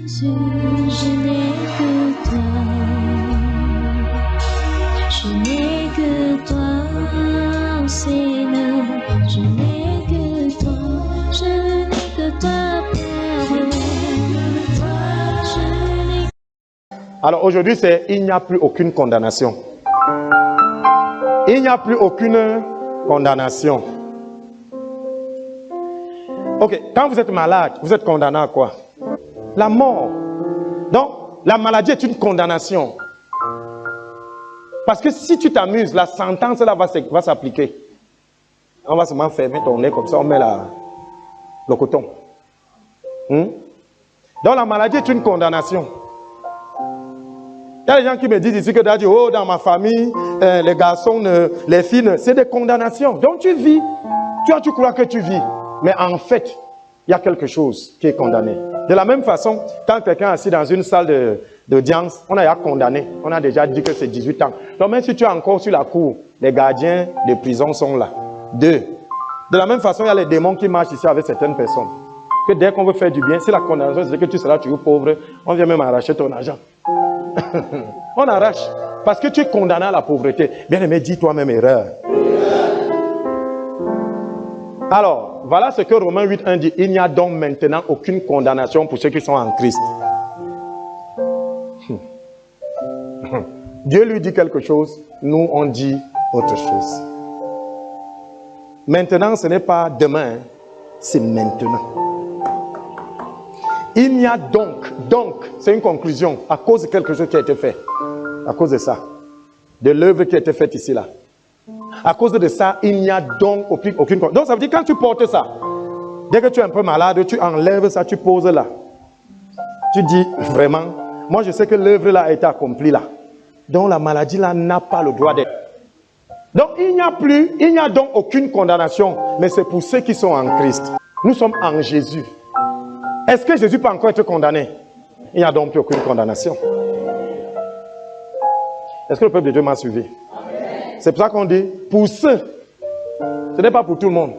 Jésus, je n'ai que toi. Je n'ai que toi, Seigneur. Je n'ai que toi. Je n'ai que toi, Père. Je n'ai. Alors aujourd'hui, c'est il n'y a plus aucune condamnation. Il n'y a plus aucune condamnation. Ok, quand vous êtes malade, vous êtes condamné à quoi? La mort. Donc, la maladie est une condamnation. Parce que si tu t'amuses, la sentence là va s'appliquer. On va seulement fermer ton nez comme ça, on met le coton. Donc la maladie est une condamnation. Il y a des gens qui me disent ici que oh, dans ma famille, les garçons, les filles, c'est des condamnations. Donc tu vis, tu crois que tu vis. Mais en fait, il y a quelque chose qui est condamné. De la même façon, quand quelqu'un est assis dans une salle d'audience, on a déjà condamné. On a déjà dit que c'est 18 ans. Donc même si tu es encore sur la cour, les gardiens de prison sont là. 2. De la même façon, il y a les démons qui marchent ici avec certaines personnes. Que dès qu'on veut faire du bien, si la condamnation c'est que tu seras toujours pauvre, on vient même arracher ton argent. On arrache. Parce que tu es condamné à la pauvreté. Bien aimé, dis toi-même erreur. Alors, voilà ce que Romains 8.1 dit. Il n'y a donc maintenant aucune condamnation pour ceux qui sont en Christ. Dieu lui dit quelque chose, nous on dit autre chose. Maintenant, ce n'est pas demain, c'est maintenant. Il n'y a donc, c'est une conclusion, à cause de quelque chose qui a été fait. À cause de ça. De l'œuvre qui a été faite ici, là. À cause de ça, il n'y a donc aucune... Donc ça veut dire quand tu portes ça, dès que tu es un peu malade, tu enlèves ça, tu poses là. Tu dis, vraiment, moi je sais que l'œuvre là a été accomplie là. Donc la maladie là n'a pas le droit d'être. Donc il n'y a donc aucune condamnation, mais c'est pour ceux qui sont en Christ. Nous sommes en Jésus. Est-ce que Jésus peut encore être condamné? Il n'y a donc plus aucune condamnation. Est-ce que le peuple de Dieu m'a suivi? C'est pour ça qu'on dit, pour ceux, ce n'est pas pour tout le monde.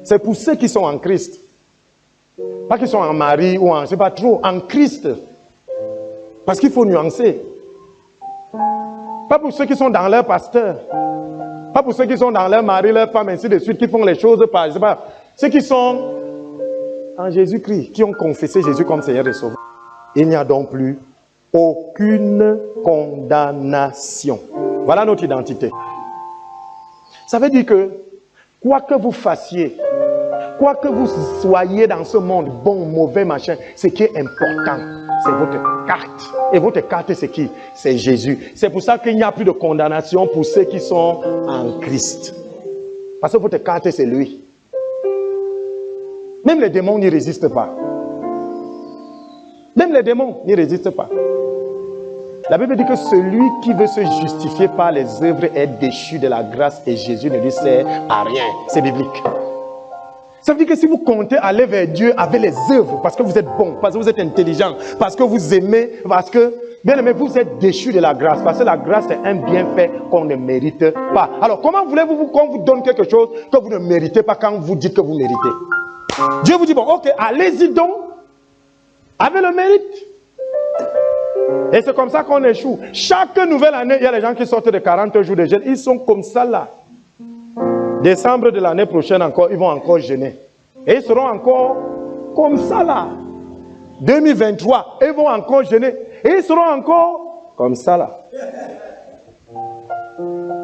C'est pour ceux qui sont en Christ. Pas qui sont en mari ou en, je sais pas trop, en Christ. Parce qu'il faut nuancer. Pas pour ceux qui sont dans leur pasteur. Pas pour ceux qui sont dans leur mari, leur femme, ainsi de suite, qui font les choses par, je sais pas. Ceux qui sont en Jésus-Christ, qui ont confessé Jésus comme Seigneur et Sauveur. Il n'y a donc plus aucune condamnation. Voilà notre identité. Ça veut dire que, quoi que vous fassiez, quoi que vous soyez dans ce monde, bon, mauvais, machin, ce qui est important, c'est votre carte. Et votre carte, c'est qui? C'est Jésus. C'est pour ça qu'il n'y a plus de condamnation pour ceux qui sont en Christ. Parce que votre carte, c'est lui. Même les démons n'y résistent pas. Même les démons n'y résistent pas. La Bible dit que celui qui veut se justifier par les œuvres est déchu de la grâce et Jésus ne lui sert à rien. C'est biblique. Ça veut dire que si vous comptez aller vers Dieu avec les œuvres, parce que vous êtes bon, parce que vous êtes intelligent, parce que vous aimez, parce que, bien aimé, vous êtes déchu de la grâce. Parce que la grâce est un bienfait qu'on ne mérite pas. Alors comment voulez-vous qu'on vous donne quelque chose que vous ne méritez pas quand vous dites que vous méritez? Dieu vous dit, bon, ok, allez-y donc, avec le mérite. Et c'est comme ça qu'on échoue. Chaque nouvelle année, il y a les gens qui sortent de 40 jours de jeûne. Ils sont comme ça là. Décembre de l'année prochaine encore, ils vont encore jeûner. Et ils seront encore comme ça là. 2023, ils vont encore jeûner. Et ils seront encore comme ça là.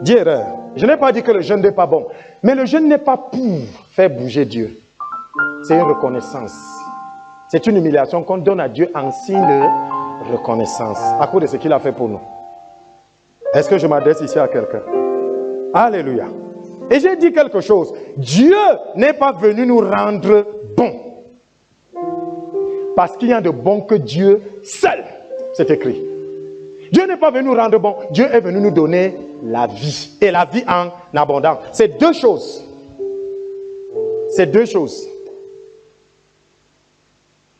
Dis erreur. Je n'ai pas dit que le jeûne n'est pas bon. Mais le jeûne n'est pas pour faire bouger Dieu. C'est une reconnaissance. C'est une humiliation qu'on donne à Dieu en signe de reconnaissance. À cause de ce qu'il a fait pour nous. Est-ce que je m'adresse ici à quelqu'un? Alléluia. Et j'ai dit quelque chose. Dieu n'est pas venu nous rendre bons. Parce qu'il y a de bon que Dieu seul. C'est écrit. Dieu n'est pas venu nous rendre bons. Dieu est venu nous donner la vie. Et la vie en abondance. C'est deux choses. C'est deux choses.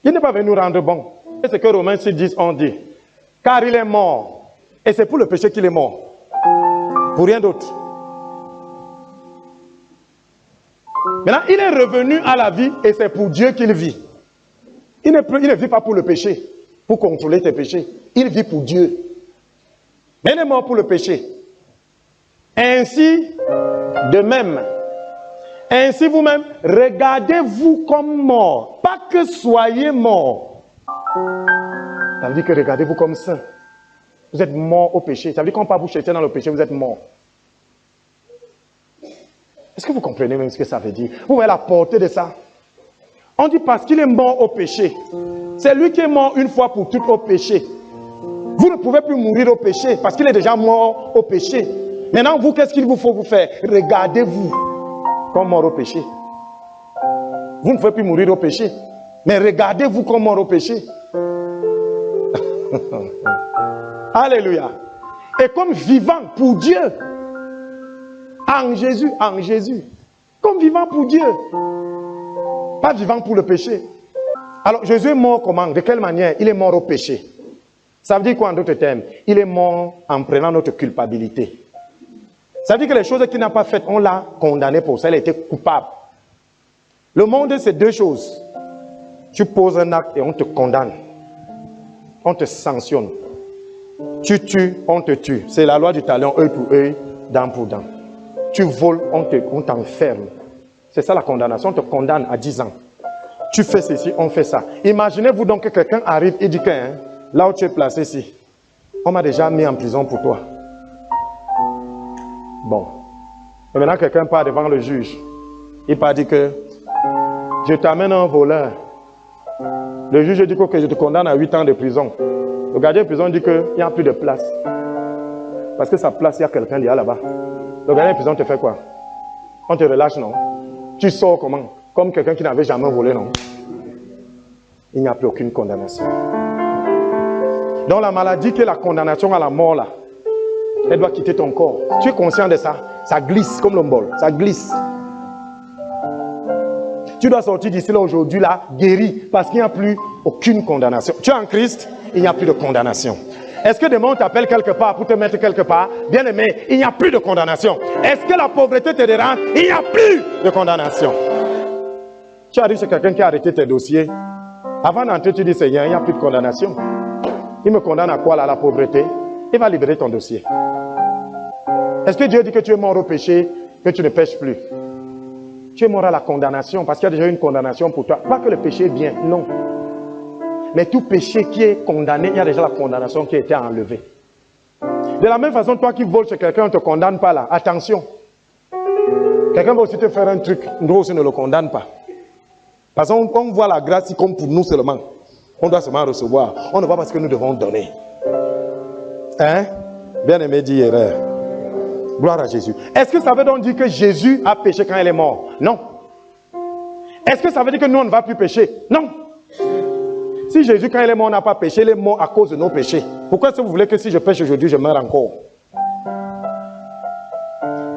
Il n'est pas venu nous rendre bons. C'est ce que Romains 6:10 on dit. Car il est mort. Et c'est pour le péché qu'il est mort. Pour rien d'autre. Maintenant, il est revenu à la vie et c'est pour Dieu qu'il vit. Il ne vit pas pour le péché, pour contrôler tes péchés. Il vit pour Dieu. Mais il est mort pour le péché. Ainsi, de même, ainsi vous-même, regardez-vous comme mort. Pas que soyez mort. Ça veut dire que regardez-vous comme saint. Vous êtes mort au péché. Ça veut dire qu'on ne peut pas vous chercher dans le péché, vous êtes mort. Est-ce que vous comprenez même ce que ça veut dire? Vous voyez la portée de ça? On dit parce qu'il est mort au péché. C'est lui qui est mort une fois pour toutes au péché. Vous ne pouvez plus mourir au péché parce qu'il est déjà mort au péché. Maintenant, vous, qu'est-ce qu'il vous faut vous faire? Regardez-vous comme mort au péché. Vous ne pouvez plus mourir au péché. Mais regardez-vous comme mort au péché. Alléluia. Et comme vivant pour Dieu. En Jésus, en Jésus. Comme vivant pour Dieu. Pas vivant pour le péché. Alors, Jésus est mort comment? De quelle manière? Il est mort au péché. Ça veut dire quoi en d'autres termes? Il est mort en prenant notre culpabilité. Ça veut dire que les choses qu'il n'a pas faites, on l'a condamné pour ça. Il était coupable. Le monde, c'est deux choses. Tu poses un acte et on te condamne. On te sanctionne. Tu tues, on te tue. C'est la loi du talion, œil pour œil, dent pour dent. Tu voles, on t'enferme. C'est ça la condamnation. On te condamne à 10 ans. Tu fais ceci, on fait ça. Imaginez-vous donc que quelqu'un arrive et dit que là où tu es placé ici, on m'a déjà mis en prison pour toi. Bon. Et maintenant quelqu'un part devant le juge. Il part dire que je t'amène un voleur. Le juge dit que je te condamne à 8 ans de prison. Le gardien de prison dit qu'il n'y a plus de place. Parce que sa place, il y a quelqu'un là-bas. Le gardien de prison te fait quoi? On te relâche, non? Tu sors comment? Comme quelqu'un qui n'avait jamais volé, non? Il n'y a plus aucune condamnation. Donc la maladie qui est la condamnation à la mort, là, elle doit quitter ton corps. Tu es conscient de ça? Ça glisse comme le bol. Ça glisse. Tu dois sortir d'ici là aujourd'hui, là, guéri, parce qu'il n'y a plus aucune condamnation. Tu es en Christ, il n'y a plus de condamnation. Est-ce que demain on t'appelle quelque part pour te mettre quelque part? Bien aimé, il n'y a plus de condamnation. Est-ce que la pauvreté te dérange? Il n'y a plus de condamnation. Tu arrives chez quelqu'un qui a arrêté tes dossiers. Avant d'entrer, tu dis Seigneur, il n'y a plus de condamnation. Il me condamne à quoi là? La pauvreté. Il va libérer ton dossier. Est-ce que Dieu dit que tu es mort au péché, que tu ne pêches plus? Tu es mort à la condamnation parce qu'il y a déjà une condamnation pour toi. Pas que le péché est bien, non. Mais tout péché qui est condamné, il y a déjà la condamnation qui a été enlevée. De la même façon, toi qui voles chez quelqu'un, on ne te condamne pas là. Attention. Quelqu'un va aussi te faire un truc, nous aussi ne le condamne pas. Parce qu'on voit la grâce comme pour nous seulement. On doit seulement recevoir. On ne voit pas ce que nous devons donner. Hein? Bien aimé, dit erreur. Gloire à Jésus. Est-ce que ça veut donc dire que Jésus a péché quand il est mort? Non. Est-ce que ça veut dire que nous, on ne va plus pécher? Non. Si Jésus, quand il est mort, n'a pas péché, il est mort à cause de nos péchés. Pourquoi est-ce que vous voulez que si je pêche aujourd'hui, je meurs encore?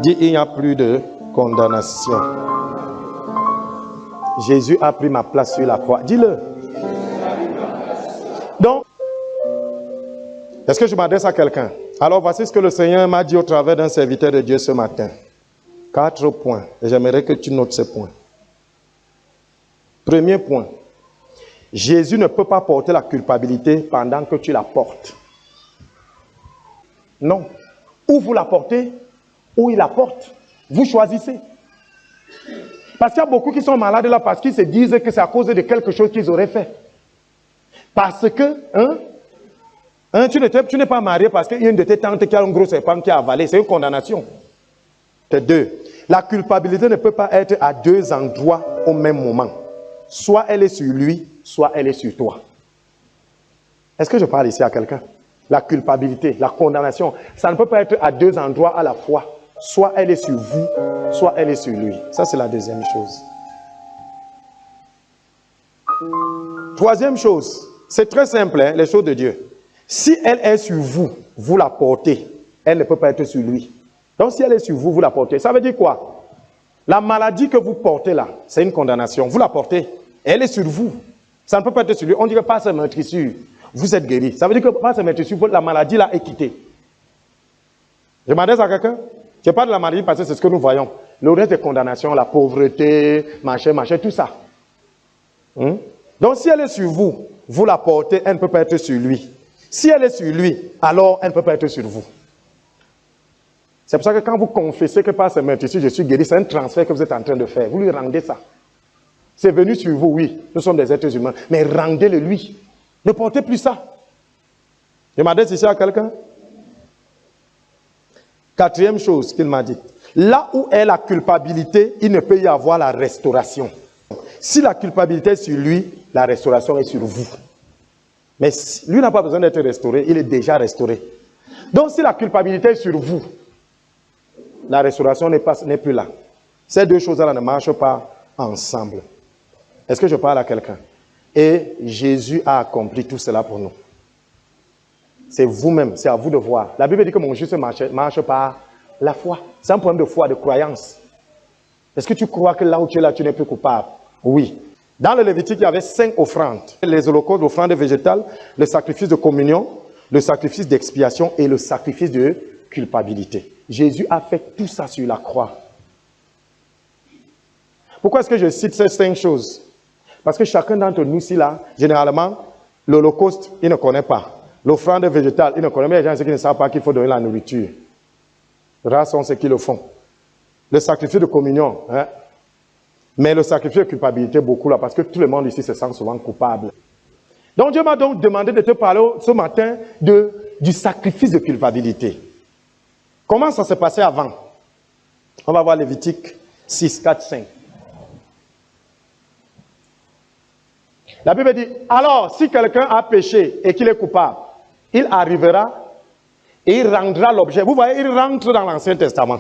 Dis, il n'y a plus de condamnation. Jésus a pris ma place sur la croix. Dis-le. Donc, est-ce que je m'adresse à quelqu'un? Alors, voici ce que le Seigneur m'a dit au travers d'un serviteur de Dieu ce matin. 4 points. Et j'aimerais que tu notes ces points. Premier point. Jésus ne peut pas porter la culpabilité pendant que tu la portes. Non. Ou vous la portez, ou il la porte. Vous choisissez. Parce qu'il y a beaucoup qui sont malades là parce qu'ils se disent que c'est à cause de quelque chose qu'ils auraient fait. Parce que, tu n'es pas marié parce qu'il y a une de tes tantes qui a un gros serpent qui a avalé. C'est une condamnation. C'est 2. La culpabilité ne peut pas être à 2 endroits au même moment. Soit elle est sur lui, soit elle est sur toi. Est-ce que je parle ici à quelqu'un? La culpabilité, la condamnation, ça ne peut pas être à 2 endroits à la fois. Soit elle est sur vous, soit elle est sur lui. Ça, c'est la deuxième chose. Troisième chose, c'est très simple, hein, les choses de Dieu. Si elle est sur vous, vous la portez. Elle ne peut pas être sur lui. Donc, si elle est sur vous, vous la portez. Ça veut dire quoi? La maladie que vous portez là, c'est une condamnation. Vous la portez. Elle est sur vous. Ça ne peut pas être sur lui. On dirait pas ce meurtrissure. Vous êtes guéri. Ça veut dire que pas ce meurtrissure, la maladie là est quittée. Je m'adresse à quelqu'un? Je parle de la maladie parce que c'est ce que nous voyons. Le reste des condamnations, la pauvreté, machin, tout ça. Donc si elle est sur vous, vous la portez, elle ne peut pas être sur lui. Si elle est sur lui, alors elle ne peut pas être sur vous. C'est pour ça que quand vous confessez que par ce meurtrissure, je suis guéri, c'est un transfert que vous êtes en train de faire. Vous lui rendez ça. C'est venu sur vous, oui. Nous sommes des êtres humains. Mais rendez-le lui. Ne portez plus ça. Je m'adresse ici à quelqu'un. Quatrième chose qu'il m'a dit. Là où est la culpabilité, il ne peut y avoir la restauration. Si la culpabilité est sur lui, la restauration est sur vous. Mais lui n'a pas besoin d'être restauré, il est déjà restauré. Donc si la culpabilité est sur vous, la restauration n'est plus là. Ces deux choses-là ne marchent pas ensemble. Est-ce que je parle à quelqu'un? Et Jésus a accompli tout cela pour nous. C'est vous-même, c'est à vous de voir. La Bible dit que mon juste marche par la foi. C'est un problème de foi, de croyance. Est-ce que tu crois que là où tu es là, tu n'es plus coupable? Oui. Dans le Lévitique, il y avait 5 offrandes. Les holocaustes, l'offrande végétale, le sacrifice de communion, le sacrifice d'expiation et le sacrifice de culpabilité. Jésus a fait tout ça sur la croix. Pourquoi est-ce que je cite ces 5 choses? Parce que chacun d'entre nous, ici, là, généralement, l'holocauste, il ne connaît pas. L'offrande végétale, il ne connaît pas. Les gens qui ne savent pas qu'il faut donner la nourriture. Rares sont ceux qui le font. Le sacrifice de communion, hein? Mais le sacrifice de culpabilité, beaucoup là, parce que tout le monde ici se sent souvent coupable. Donc Dieu m'a donc demandé de te parler ce matin du sacrifice de culpabilité. Comment ça s'est passé avant? On va voir Lévitique 6, 4, 5. La Bible dit, alors si quelqu'un a péché et qu'il est coupable, il arrivera et il rendra l'objet. Vous voyez, il rentre dans l'Ancien Testament.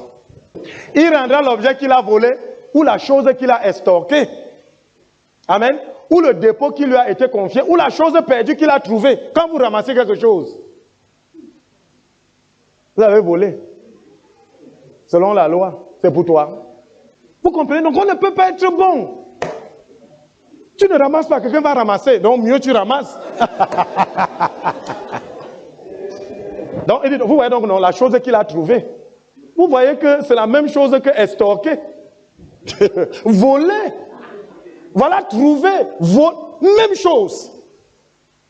Il rendra l'objet qu'il a volé ou la chose qu'il a estorquée. Amen. Ou le dépôt qui lui a été confié, ou la chose perdue qu'il a trouvée. Quand vous ramassez quelque chose, vous avez volé. Selon la loi, c'est pour toi. Vous comprenez? Donc on ne peut pas être bon. Tu ne ramasses pas, quelqu'un va ramasser. Donc mieux tu ramasses. Donc, vous voyez donc non, la chose qu'il a trouvée. Vous voyez que c'est la même chose que estorquer. Voler. Voilà, trouver. Même chose.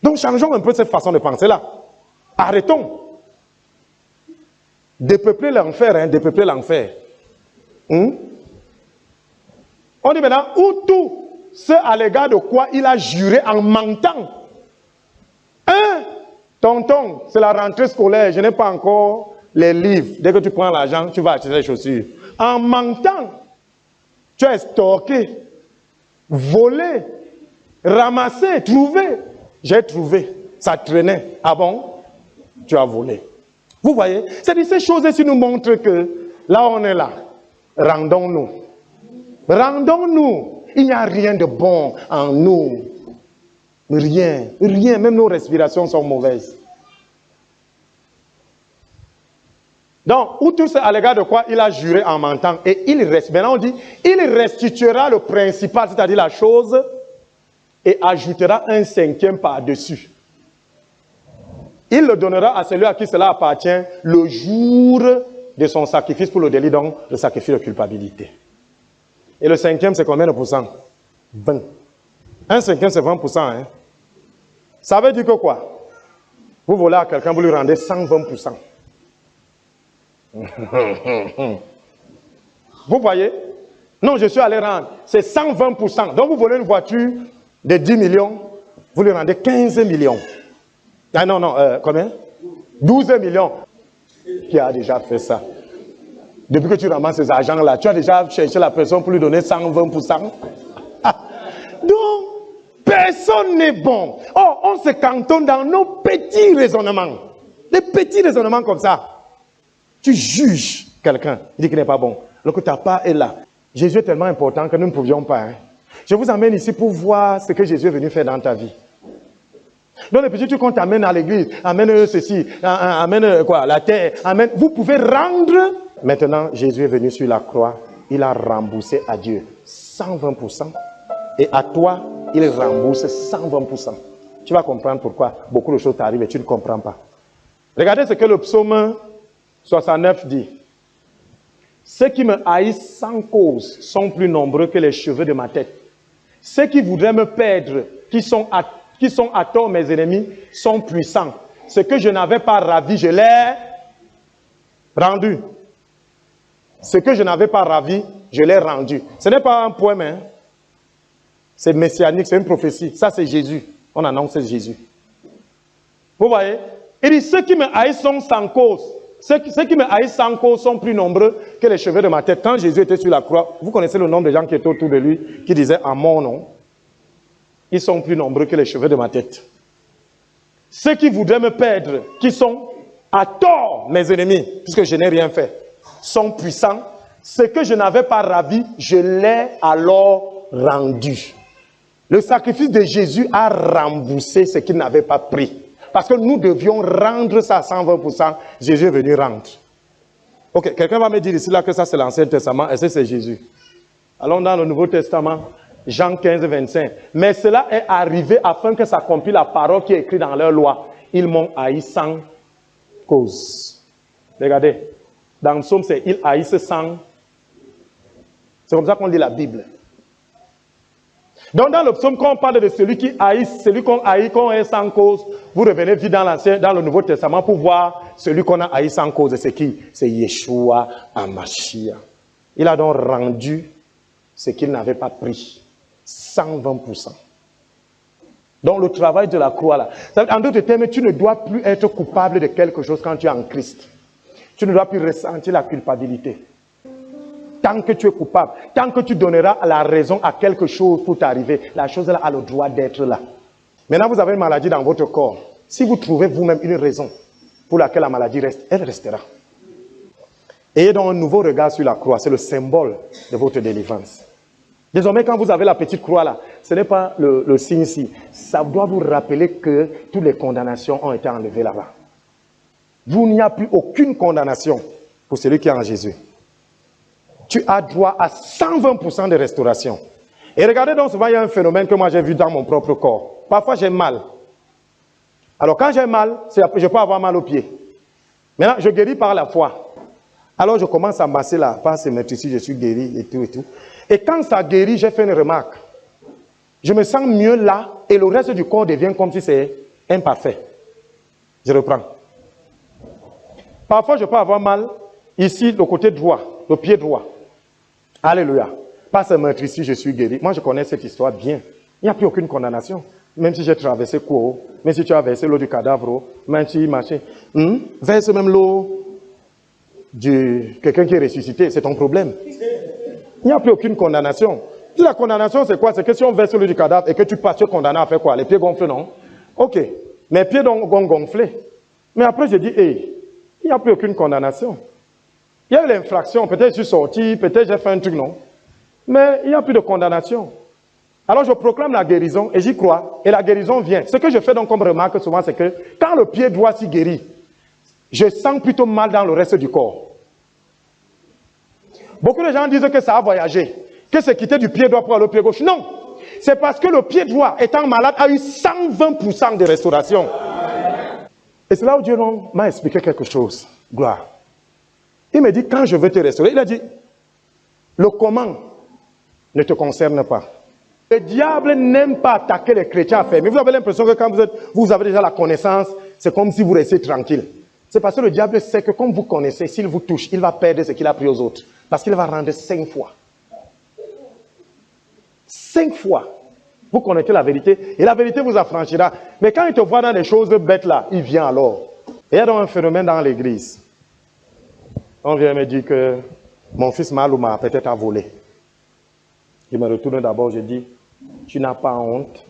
Donc changeons un peu cette façon de penser là. Arrêtons. Dépeupler l'enfer, hein, dépeupler l'enfer. On dit maintenant, ou tout ce à l'égard de quoi il a juré en mentant. Tonton, c'est la rentrée scolaire, je n'ai pas encore les livres. Dès que tu prends l'argent, tu vas acheter les chaussures. En mentant, tu as stocké, volé, ramassé, trouvé. J'ai trouvé, ça traînait. Ah bon? Tu as volé. Vous voyez? C'est-à-dire ces choses-ci nous montrent que là on est là. Rendons-nous. Rendons-nous. Il n'y a rien de bon en nous. Rien, rien, même nos respirations sont mauvaises. Donc, ou tout ça à l'égard de quoi il a juré en mentant, et il reste. Maintenant on dit, il restituera le principal, c'est-à-dire la chose, et ajoutera un 5e par-dessus. Il le donnera à celui à qui cela appartient le jour de son sacrifice pour le délit, donc le sacrifice de culpabilité. Et le 5e, c'est combien de pourcents? 20. Un 5e, c'est 20%. Hein? Ça veut dire que quoi? Vous volez à quelqu'un, vous lui rendez 120%. Vous voyez? Non, je suis allé rendre. C'est 120%. Donc vous volez une voiture de 10 millions, vous lui rendez 15 millions. Ah non, non, combien? 12 millions. Qui a déjà fait ça? Depuis que tu ramasses ces argents-là, tu as déjà cherché la personne pour lui donner 120%. Donc, personne n'est bon. Oh, on se cantonne dans nos petits raisonnements. Des petits raisonnements comme ça. Tu juges quelqu'un, il dit qu'il n'est pas bon. Alors que ta part est là. Jésus est tellement important que nous ne pouvions pas. Hein. Je vous amène ici pour voir ce que Jésus est venu faire dans ta vie. Donc les petits trucs qu'on t'amène à l'église, amène ceci, amène quoi, la terre, amène. Vous pouvez rendre. Maintenant, Jésus est venu sur la croix. Il a remboursé à Dieu 120%. Et à toi, il rembourse 120%. Tu vas comprendre pourquoi beaucoup de choses t'arrivent et tu ne comprends pas. Regardez ce que le psaume 69 dit. Ceux qui me haïssent sans cause sont plus nombreux que les cheveux de ma tête. Ceux qui voudraient me perdre, qui sont à tort mes ennemis, sont puissants. Ce que je n'avais pas ravi, je l'ai rendu. Ce que je n'avais pas ravi, je l'ai rendu. Ce n'est pas un poème, hein? C'est messianique, c'est une prophétie. Ça, c'est Jésus. On annonce Jésus. Vous voyez? Il dit, ceux qui me haïssent sont sans cause. Ceux qui me haïssent sans cause sont plus nombreux que les cheveux de ma tête. Quand Jésus était sur la croix, vous connaissez le nombre de gens qui étaient autour de lui, qui disaient en mon nom. Ils sont plus nombreux que les cheveux de ma tête. Ceux qui voudraient me perdre, qui sont à tort mes ennemis, puisque je n'ai rien fait, sont puissants. Ce que je n'avais pas ravi, je l'ai alors rendu. Le sacrifice de Jésus a remboursé ce qu'il n'avait pas pris. Parce que nous devions rendre ça à 120%. Jésus est venu rendre. Ok, quelqu'un va me dire ici là que ça c'est l'Ancien Testament et ça c'est Jésus. Allons dans le Nouveau Testament, Jean 15, 25. Mais cela est arrivé afin que s'accomplisse la parole qui est écrite dans leur loi. Ils m'ont haï sans cause. Regardez, dans le psaume c'est ils haïssent sans. C'est comme ça qu'on lit la Bible. Donc dans le psaume, quand on parle de celui qui haït, celui qu'on haït, qu'on haït sans cause, vous revenez vite dans le Nouveau Testament pour voir celui qu'on a haï sans cause. C'est qui? C'est Yeshua HaMashiach. Il a donc rendu ce qu'il n'avait pas pris. 120%. Donc le travail de la croix là. En d'autres termes, tu ne dois plus être coupable de quelque chose quand tu es en Christ. Tu ne dois plus ressentir la culpabilité. Tant que tu es coupable, tant que tu donneras la raison à quelque chose pour t'arriver, la chose là a le droit d'être là. Maintenant, vous avez une maladie dans votre corps. Si vous trouvez vous-même une raison pour laquelle la maladie reste, elle restera. Ayez donc un nouveau regard sur la croix. C'est le symbole de votre délivrance. Désormais, quand vous avez la petite croix là, ce n'est pas le signe ici. Ça doit vous rappeler que toutes les condamnations ont été enlevées là-bas. Vous n'y a plus aucune condamnation pour celui qui est en Jésus. Tu as droit à 120% de restauration. Et regardez donc, souvent il y a un phénomène que moi j'ai vu dans mon propre corps. Parfois j'ai mal. Alors quand j'ai mal, je peux avoir mal aux pieds. Maintenant, je guéris par la foi. Alors je commence à masser là, par ce mètre ici, je suis guéri et tout et tout. Et quand ça guérit, j'ai fait une remarque. Je me sens mieux là et le reste du corps devient comme si c'est imparfait. Je reprends. Parfois je peux avoir mal ici, le côté droit, le pied droit. Alléluia. Par ce meurtre ici, je suis guéri. Moi, je connais cette histoire bien. Il n'y a plus aucune condamnation. Même si j'ai traversé quoi, même si tu as versé l'eau du cadavre, même si machin. Verse même l'eau de quelqu'un qui est ressuscité, c'est ton problème. Il n'y a plus aucune condamnation. La condamnation, c'est quoi? C'est que si on verse l'eau du cadavre et que tu passes, tu es condamné à faire quoi? Les pieds gonflés, non? Ok. Mes pieds ont gonflé. Mais après, je dis, hey, il n'y a plus aucune condamnation. Il y a eu l'infraction, peut-être je suis sorti, peut-être j'ai fait un truc, non. Mais il n'y a plus de condamnation. Alors je proclame la guérison et j'y crois. Et la guérison vient. Ce que je fais donc comme remarque souvent, c'est que quand le pied droit s'y guérit, je sens plutôt mal dans le reste du corps. Beaucoup de gens disent que ça a voyagé, que c'est quitté du pied droit pour aller au pied gauche. Non, c'est parce que le pied droit, étant malade, a eu 120% de restauration. Et c'est là où Dieu m'a expliqué quelque chose. Gloire. Il me dit, quand je veux te restaurer, il a dit, le comment ne te concerne pas. Le diable n'aime pas attaquer les chrétiens affermis. Vous avez l'impression que quand vous avez déjà la connaissance, c'est comme si vous restez tranquille. C'est parce que le diable sait que comme vous connaissez, s'il vous touche, il va perdre ce qu'il a pris aux autres. Parce qu'il va rendre 5 fois. 5 fois. Vous connaissez la vérité et la vérité vous affranchira. Mais quand il te voit dans des choses bêtes là, il vient alors. Et il y a donc un phénomène dans l'église. On vient me dire que mon fils Malouma peut-être a volé. Je me retourne d'abord, je dis, tu n'as pas honte.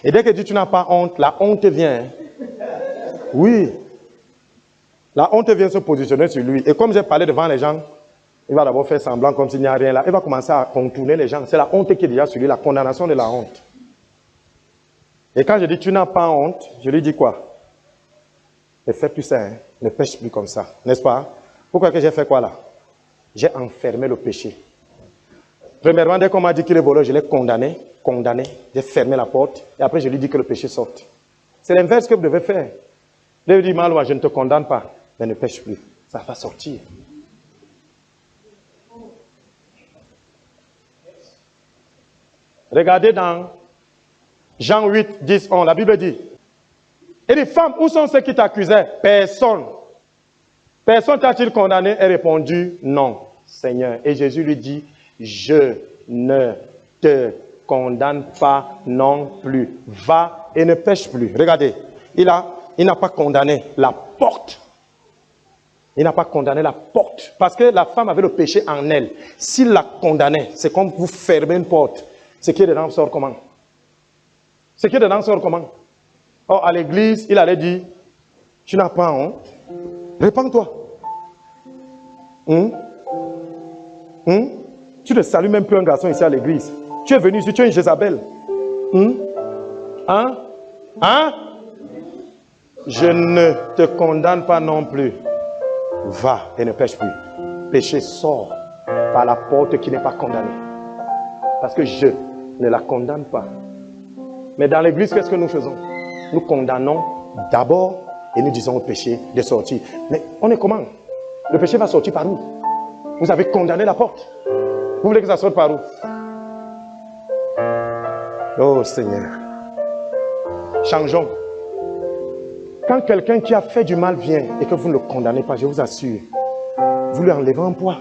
Et dès que tu n'as pas honte, la honte vient. Oui. La honte vient se positionner sur lui. Et comme j'ai parlé devant les gens, il va d'abord faire semblant comme s'il n'y a rien là. Il va commencer à contourner les gens. C'est la honte qui est déjà sur lui, la condamnation de la honte. Et quand je dis, tu n'as pas honte, je lui dis quoi? Ne fais plus ça, hein. Ne pêche plus comme ça, n'est-ce pas? Pourquoi que j'ai fait quoi là? J'ai enfermé le péché. Premièrement, dès qu'on m'a dit qu'il est voleur, je l'ai condamné, j'ai fermé la porte, et après je lui dis que le péché sorte. C'est l'inverse que vous devez faire. Je lui dis, Maloua, je ne te condamne pas, mais ne pêche plus, ça va sortir. Regardez dans Jean 8, 10, 11, la Bible dit. Et les femmes, où sont ceux qui t'accusaient? Personne. Personne t'a-t-il condamné? Elle répondu, non, Seigneur. Et Jésus lui dit, je ne te condamne pas non plus. Va et ne pêche plus. Regardez, il n'a pas condamné la porte. Il n'a pas condamné la porte. Parce que la femme avait le péché en elle. S'il la condamnait, c'est comme vous fermez une porte. Ce qui est dedans sort comment? Ce qui est dedans sort comment? Or, à l'église, il allait dire, tu n'as pas honte. Répands-toi. Tu ne salues même plus un garçon ici à l'église. Tu es venu ici, tu es une Jézabel. Je ne te condamne pas non plus. Va et ne pêche plus. Péché sort par la porte qui n'est pas condamnée. Parce que je ne la condamne pas. Mais dans l'église, qu'est-ce que nous faisons? Nous condamnons d'abord et nous disons au péché de sortir. Mais on est comment? Le péché va sortir par où? Vous avez condamné la porte. Vous voulez que ça sorte par où? Oh Seigneur. Changeons. Quand quelqu'un qui a fait du mal vient et que vous ne le condamnez pas, je vous assure, vous lui enlevez un poids.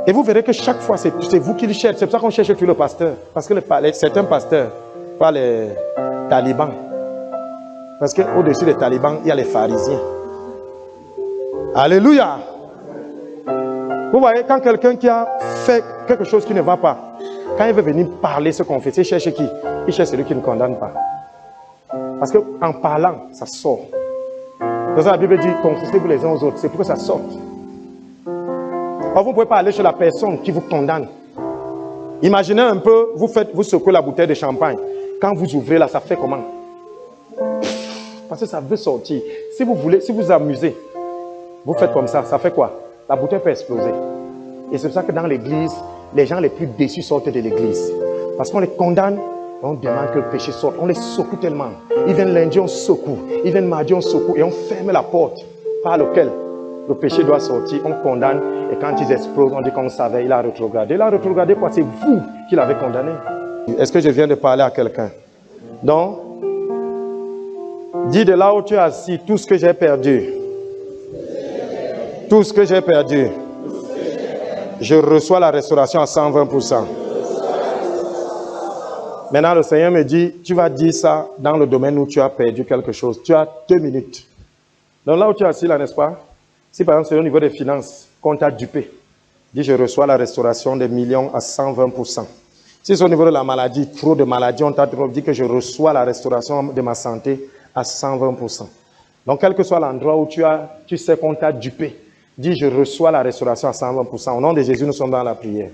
Et vous verrez que chaque fois, c'est vous qui le cherchez. C'est pour ça qu'on cherche plus le pasteur. Parce que certains pasteurs, pas les talibans. Parce qu'au-dessus des talibans, il y a les pharisiens. Alléluia. Vous voyez, quand quelqu'un qui a fait quelque chose qui ne va pas, quand il veut venir parler, se confesser, il cherche qui? Il cherche celui qui ne condamne pas. Parce qu'en parlant, ça sort. Dans la Bible dit, confessez-vous les uns aux autres. C'est pour que ça sorte. Or, vous ne pouvez pas aller chez la personne qui vous condamne. Imaginez un peu, vous secouez la bouteille de champagne. Quand vous ouvrez là, ça fait comment? Parce que ça veut sortir. Si vous voulez, si vous amusez, vous faites comme ça fait quoi? La bouteille peut exploser. Et c'est pour ça que dans l'église, les gens les plus déçus sortent de l'église. Parce qu'on les condamne, on demande que le péché sorte. On les secoue tellement. Ils viennent lundi, on secoue. Ils viennent mardi, on secoue. Et on ferme la porte par laquelle le péché doit sortir. On condamne. Et quand ils explosent, on dit qu'on savait, il a rétrogradé. Il a rétrogradé quoi? C'est vous qui l'avez condamné. Est-ce que je viens de parler à quelqu'un? Donc, dis de là où tu es assis, tout ce que j'ai perdu. Tout ce que j'ai perdu. Je reçois la restauration à 120%. Maintenant, le Seigneur me dit, tu vas dire ça dans le domaine où tu as perdu quelque chose. Tu as 2 minutes. Donc là où tu es assis, là, n'est-ce pas? Si par exemple c'est au niveau des finances qu'on t'a dupé, dis je reçois la restauration des millions à 120%. Si c'est au niveau de la maladie, trop de maladies, on t'a dit que je reçois la restauration de ma santé à 120%. Donc quel que soit l'endroit où tu sais qu'on t'a dupé, dis je reçois la restauration à 120%. Au nom de Jésus, nous sommes dans la prière.